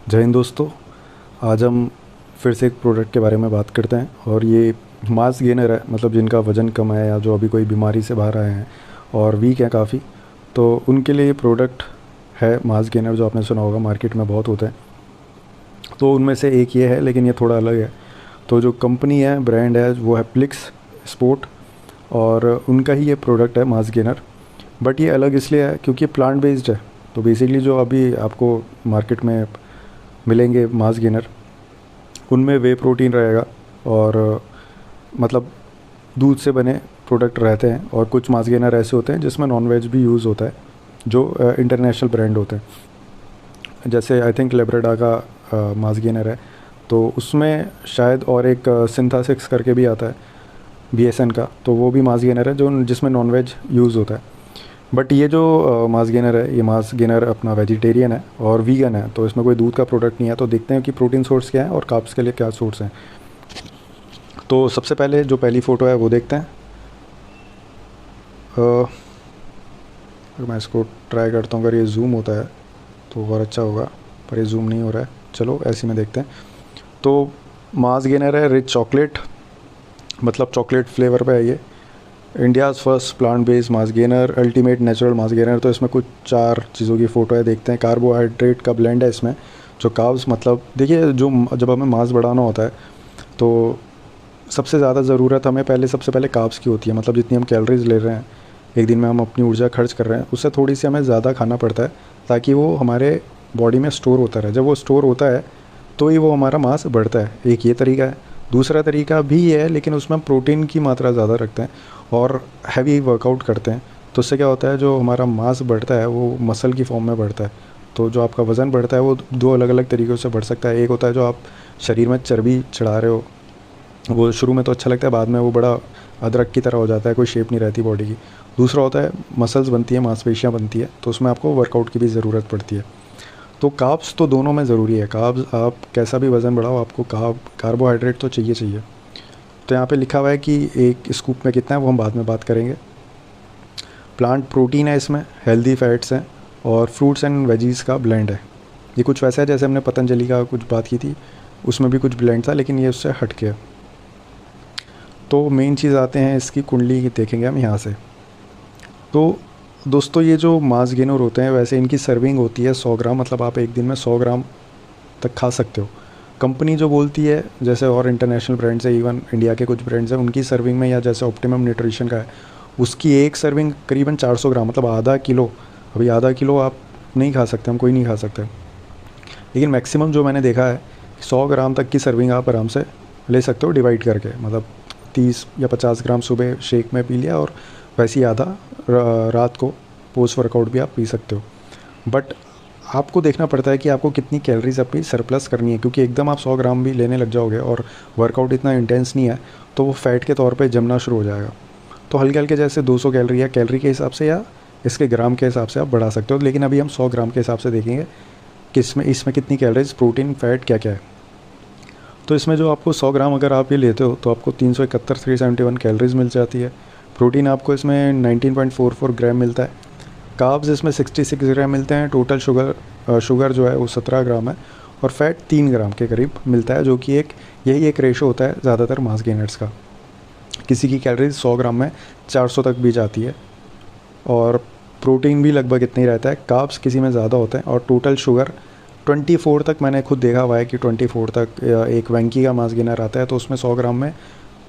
जय हिंद दोस्तों। आज हम फिर से एक प्रोडक्ट के बारे में बात करते हैं और ये मास गेनर है। मतलब जिनका वज़न कम है या जो अभी कोई बीमारी से बाहर आए हैं और वीक हैं काफ़ी, तो उनके लिए ये प्रोडक्ट है मास गेनर, जो आपने सुना होगा, मार्केट में बहुत होते हैं। तो उनमें से एक ये है, लेकिन ये थोड़ा अलग है। तो जो कंपनी है, ब्रांड है, वो है प्लिक्स स्पोर्ट और उनका ही ये प्रोडक्ट है मास गेनर। बट ये अलग इसलिए है क्योंकि प्लांट बेस्ड है। तो बेसिकली जो अभी आपको मार्केट में मिलेंगे मास गेनर, उनमें वे प्रोटीन रहेगा और मतलब दूध से बने प्रोडक्ट रहते हैं। और कुछ मास गेनर ऐसे होते हैं जिसमें नॉन वेज भी यूज़ होता है, जो इंटरनेशनल ब्रांड होते हैं। जैसे आई थिंक लेब्राडा का मास गेनर है, तो उसमें शायद और एक सिंथासिक्स करके भी आता है बीएसएन का, तो वो भी मास गेनर है जो जिसमें नॉन वेज यूज़ होता है। बट ये जो मास गेनर है, ये मास गेनर अपना वेजिटेरियन है और वीगन है, तो इसमें कोई दूध का प्रोडक्ट नहीं है। तो देखते हैं कि प्रोटीन सोर्स क्या है और कार्ब्स के लिए क्या सोर्स हैं। तो सबसे पहले जो पहली फ़ोटो है वो देखते हैं। अगर मैं इसको ट्राई करता हूँ, अगर ये जूम होता है तो और अच्छा होगा, पर ये जूम नहीं हो रहा है। चलो ऐसे में देखते हैं। तो मास गेनर है रिच चॉकलेट, मतलब चॉकलेट फ्लेवर पे है ये। India's first plant based mass gainer, ultimate natural mass gainer. तो इसमें कुछ 4 चीज़ों की फ़ोटो है, देखते हैं। कार्बोहाइड्रेट का ब्लेंड है इसमें। जो कार्ब्स, मतलब देखिए, जो जब हमें मास बढ़ाना होता है तो सबसे ज़्यादा ज़रूरत हमें सबसे पहले कार्ब्स की होती है। मतलब जितनी हम कैलोरीज़ ले रहे हैं एक दिन में, हम अपनी ऊर्जा खर्च कर रहे हैं, उससे थोड़ी सी हमें ज़्यादा खाना पड़ता है ताकि वो हमारे बॉडी में स्टोर होता रहे। जब वो स्टोर होता है तो ही वो हमारा मास बढ़ता है। एक ये तरीका है। दूसरा तरीका भी ये है, लेकिन उसमें हम प्रोटीन की मात्रा ज़्यादा रखते हैं और हैवी वर्कआउट करते हैं। तो उससे क्या होता है, जो हमारा मास बढ़ता है वो मसल की फॉर्म में बढ़ता है। तो जो आपका वज़न बढ़ता है वो 2 अलग अलग तरीक़ों से बढ़ सकता है। एक होता है जो आप शरीर में चर्बी चढ़ा रहे हो, वो शुरू में तो अच्छा लगता है, बाद में वो बड़ा अदरक की तरह हो जाता है, कोई शेप नहीं रहती बॉडी की। दूसरा होता है मसल्स बनती है, मांसपेशियाँ बनती है, तो उसमें आपको वर्कआउट की भी ज़रूरत पड़ती है। तो कार्ब्स तो दोनों में ज़रूरी है। कार्ब्स, आप कैसा भी वज़न बढ़ाओ, आपको कार्बोहाइड्रेट तो चाहिए चाहिए। तो यहाँ पे लिखा हुआ है कि एक स्कूप में कितना है, वो हम बाद में बात करेंगे। प्लांट प्रोटीन है इसमें, हेल्दी फैट्स हैं और फ्रूट्स एंड वेजीज़ का ब्लेंड है। ये कुछ वैसा है जैसे हमने पतंजलि का कुछ बात की थी, उसमें भी कुछ ब्लेंड था, लेकिन ये उससे हट के। तो मेन चीज़ आते हैं इसकी कुंडली की, देखेंगे हम यहाँ से। तो दोस्तों, ये जो मास गेनर होते हैं, वैसे इनकी सर्विंग होती है 100 ग्राम। मतलब आप एक दिन में 100 ग्राम तक खा सकते हो। कंपनी जो बोलती है, जैसे और इंटरनेशनल ब्रांड्स है, इवन इंडिया के कुछ ब्रांड्स हैं, उनकी सर्विंग में, या जैसे ऑप्टिमम न्यूट्रिशन का है, उसकी एक सर्विंग करीबन 400 ग्राम, मतलब आधा किलो। अभी आधा किलो आप नहीं खा सकते, हम कोई नहीं खा सकते, लेकिन मैक्सिमम जो मैंने देखा है 100 ग्राम तक की सर्विंग आप आराम से ले सकते हो डिवाइड करके। मतलब 30 या 50 ग्राम सुबह शेक में पी लिया और वैसे ही आधा रात को पोस्ट वर्कआउट भी आप पी सकते हो। बट आपको देखना पड़ता है कि आपको कितनी कैलोरीज अपनी सरप्लस करनी है, क्योंकि एकदम आप 100 ग्राम भी लेने लग जाओगे और वर्कआउट इतना इंटेंस नहीं है तो वो फैट के तौर पे जमना शुरू हो जाएगा। तो हल्के हल्के, जैसे 200 कैलोरी या कैलोरी के हिसाब से या इसके ग्राम के हिसाब से आप बढ़ा सकते हो। लेकिन अभी हम 100 ग्राम के हिसाब से देखेंगे कि इसमें कितनी कैलोरीज, प्रोटीन, फैट क्या क्या है। तो इसमें जो आपको 100 ग्राम अगर आप ये लेते हो तो आपको 371 कैलोरीज मिल जाती है। प्रोटीन आपको इसमें 19.44 ग्राम मिलता है। कार्ब्स इसमें 66 ग्राम मिलते हैं। टोटल शुगर जो है वो 17 ग्राम है और फैट 3 ग्राम के करीब मिलता है, जो कि यही एक रेशो होता है ज़्यादातर मास गेनर्स का। किसी की कैलोरीज 100 ग्राम में 400 तक भी जाती है और प्रोटीन भी लगभग इतना ही रहता है। कार्ब्स किसी में ज़्यादा होते हैं और टोटल शुगर 24 तक, मैंने खुद देखा हुआ है कि 24 तक एक वैंकी का मास गेनर आता है, तो उसमें 100 ग्राम में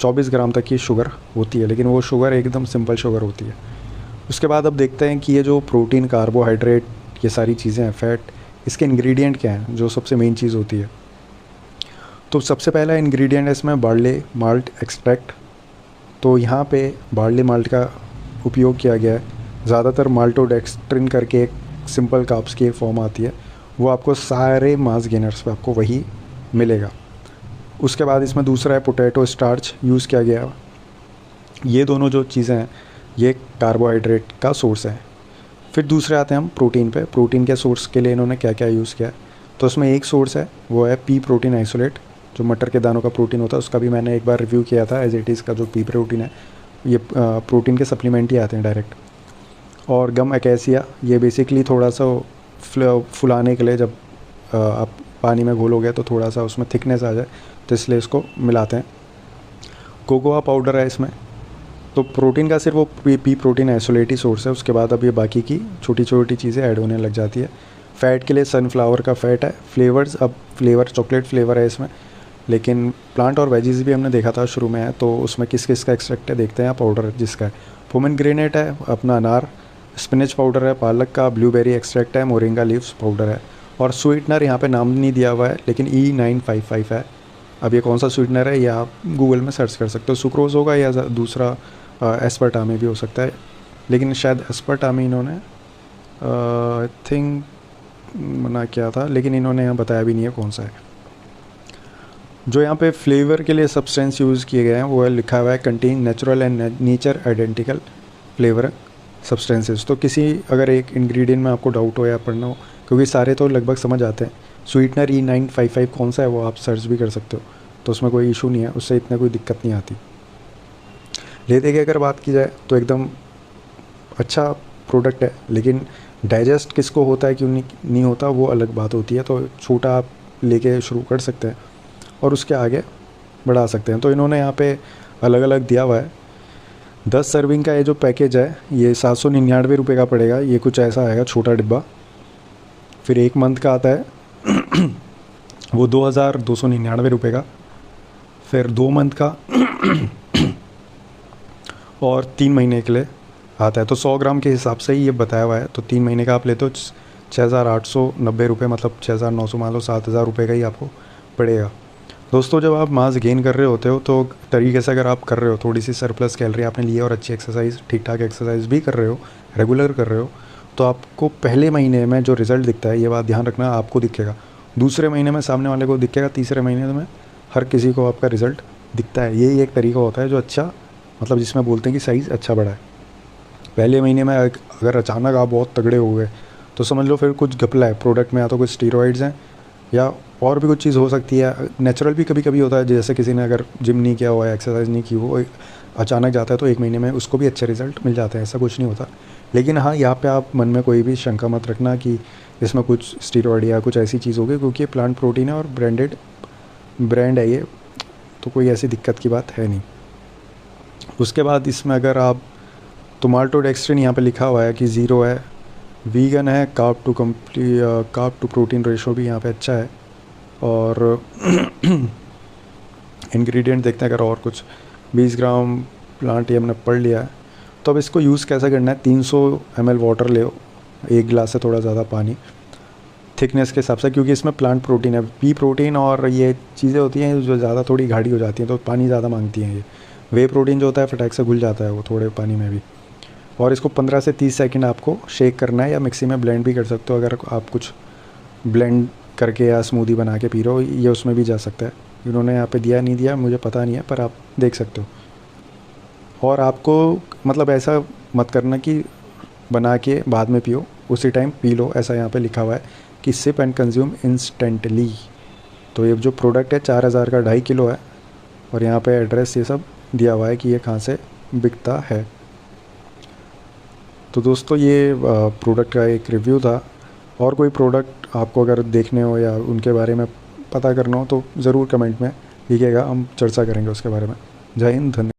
24 ग्राम तक की शुगर होती है, लेकिन वो शुगर एकदम सिंपल शुगर होती है। उसके बाद अब देखते हैं कि ये जो प्रोटीन, कार्बोहाइड्रेट, ये सारी चीज़ें हैं, फैट, इसके इंग्रेडिएंट क्या हैं, जो सबसे मेन चीज़ होती है। तो सबसे पहला इंग्रेडिएंट है इसमें बार्ले माल्ट एक्सट्रैक्ट। तो यहाँ पे बार्ले माल्ट का उपयोग किया गया है। ज़्यादातर माल्टोडेक्स्ट्रिन करके एक सिंपल कार्ब्स की एक फॉर्म आती है, वो आपको सारे मास गेनर्स पे आपको वही मिलेगा। उसके बाद इसमें दूसरा है पोटैटो स्टार्च यूज़ किया गया। ये दोनों जो चीज़ें हैं ये कार्बोहाइड्रेट का सोर्स है। फिर दूसरे आते हैं हम प्रोटीन पे। प्रोटीन के सोर्स के लिए इन्होंने क्या क्या यूज़ किया है, तो उसमें एक सोर्स है वो है पी प्रोटीन आइसोलेट, जो मटर के दानों का प्रोटीन होता है। उसका भी मैंने एक बार रिव्यू किया था एज इट इज़ का। जो पी प्रोटीन है, ये प्रोटीन के सप्लीमेंट ही आते हैं डायरेक्ट। और गम अकेसिया, ये बेसिकली थोड़ा सा फुलाने के लिए, जब आप पानी में घोलोगे तो थोड़ा सा उसमें थिकनेस आ जाए, तो इसलिए इसको मिलाते हैं। कोकोआ पाउडर है इसमें। तो प्रोटीन का सिर्फ वो पी प्रोटीन आइसोलेट ही सोर्स है, उसके बाद अब ये बाकी की छोटी छोटी चीज़ें ऐड होने लग जाती है। फ़ैट के लिए सनफ्लावर का फ़ैट है। फ्लेवर्स, अब फ्लेवर चॉकलेट फ्लेवर है इसमें, लेकिन प्लांट और वेजीज भी हमने देखा था शुरू में है, तो उसमें किस किस का एक्सट्रैक्ट है देखते हैं। पाउडर जिसका है पोमेग्रेनेट है, अपना अनार, स्पिनच पाउडर है, पालक का, ब्लूबेरी एक्सट्रैक्ट है, मोरिंगा लीव्स पाउडर है। और स्वीटनर यहाँ पे नाम नहीं दिया हुआ है, लेकिन E955 है। अब ये कौन सा स्वीटनर है ये आप गूगल में सर्च कर सकते हो। सुक्रोज होगा या दूसरा एस्पर्टामी भी हो सकता है, लेकिन शायद एस्पर्टामी इन्होंने आई थिंक मना किया था, लेकिन इन्होंने यहाँ बताया भी नहीं है कौन सा है। जो यहाँ पे फ्लेवर के लिए सब्सटेंस यूज़ किए गए हैं वो है, लिखा हुआ है contain natural and nature identical flavour substances. तो किसी अगर एक इंग्रेडिएंट में आपको डाउट हो या पढ़ना हो, क्योंकि सारे तो लगभग समझ आते हैं, स्वीटनर E955 कौन सा है वो आप सर्च भी कर सकते हो, तो उसमें कोई इशू नहीं है, उससे इतना कोई दिक्कत नहीं आती। लेते की अगर बात की जाए तो अच्छा प्रोडक्ट है, लेकिन डाइजेस्ट किसको होता है क्यों नहीं होता वो अलग बात होती है। तो छोटा आप लेके शुरू कर सकते हैं और उसके आगे बढ़ा सकते हैं। तो इन्होंने यहाँ पे अलग अलग दिया हुआ है। 10 सर्विंग का ये जो पैकेज है ये 799 रुपये का पड़ेगा, ये कुछ ऐसा आएगा छोटा डिब्बा। फिर 1 मंथ का आता है वो 2299 रुपये का। फिर 2 मंथ का और 3 महीने के लिए आता है। तो 100 ग्राम के हिसाब से ही ये बताया हुआ है। तो 3 महीने का आप लेते हो 6,890 रुपये, मतलब 6,900 मान लो, 7,000 रुपये का ही आपको पड़ेगा। दोस्तों जब आप मास गेन कर रहे होते हो तो तरीके से अगर आप कर रहे हो, थोड़ी सी सरप्लस कैलोरी आपने ली है और अच्छी एक्सरसाइज, ठीक ठाक एक्सरसाइज भी कर रहे हो, रेगुलर कर रहे हो, तो आपको पहले महीने में जो रिज़ल्ट दिखता है, ये बात ध्यान रखना, आपको दिखेगा। दूसरे महीने में सामने वाले को दिखेगा, तीसरे महीने में हर किसी को आपका रिज़ल्ट दिखता है। यही एक तरीका होता है जो अच्छा, मतलब जिसमें बोलते हैं कि साइज़ अच्छा बढ़ा है। पहले महीने में अगर अचानक आप बहुत तगड़े हो गए तो समझ लो फिर कुछ घपला है प्रोडक्ट में, या तो कुछ स्टीरॉइड्स हैं या और भी कुछ चीज़ हो सकती है। नेचुरल भी कभी कभी होता है, जैसे किसी ने अगर जिम नहीं किया हुआ है, एक्सरसाइज नहीं की, वो अचानक जाता है तो 1 महीने में उसको भी अच्छे रिजल्ट मिल जाते हैं, ऐसा कुछ नहीं होता। लेकिन हाँ, यहाँ पे आप मन में कोई भी शंका मत रखना कि इसमें कुछ स्टीरॉइड या कुछ ऐसी चीज़ होगी, क्योंकि ये प्लांट प्रोटीन है और ब्रांडेड ब्रांड है ये, तो कोई ऐसी दिक्कत की बात है नहीं। उसके बाद इसमें अगर आप, तो माल्टोडेक्स्ट्रिन यहाँ पे लिखा हुआ है कि 0 है, वीगन है, कार्ब टू प्रोटीन रेशो भी यहाँ पे अच्छा है। और इंग्रेडिएंट देखते हैं अगर और कुछ, 20 ग्राम प्लांट, ये हमने पढ़ लिया है। तो अब इसको यूज़ कैसे करना है, 300 ml वाटर ले, 1 गिलास से थोड़ा ज़्यादा पानी, थिकनेस के हिसाब से, क्योंकि इसमें प्लांट प्रोटीन है। पी प्रोटीन और ये चीज़ें होती हैं जो ज़्यादा थोड़ी गाढ़ी हो जाती हैं, तो पानी ज़्यादा मांगती हैं। ये वे प्रोटीन जो होता है फटाक से घुल जाता है वो थोड़े पानी में भी। और इसको 15 से 30 सेकंड आपको शेक करना है, या मिक्सी में ब्लेंड भी कर सकते हो। अगर आप कुछ ब्लेंड करके या स्मूदी बना के पी रहे हो, ये उसमें भी जा सकता है। इन्होंने यहाँ पे दिया नहीं दिया मुझे पता नहीं है, पर आप देख सकते हो। और आपको मतलब ऐसा मत करना कि बना के बाद में पियो, उसी टाइम पी लो, ऐसा यहाँ पे लिखा हुआ है कि सिप एंड कंज्यूम इंस्टेंटली। तो ये जो प्रोडक्ट है 4000 का 2.5 किलो है, और यहाँ पे एड्रेस ये सब दिया हुआ है कि ये कहाँ से बिकता है। तो दोस्तों ये प्रोडक्ट का एक रिव्यू था। और कोई प्रोडक्ट आपको अगर देखने हो या उनके बारे में पता करना हो तो ज़रूर कमेंट में लिखिएगा, हम चर्चा करेंगे उसके बारे में। जय हिंद, धन्यवाद।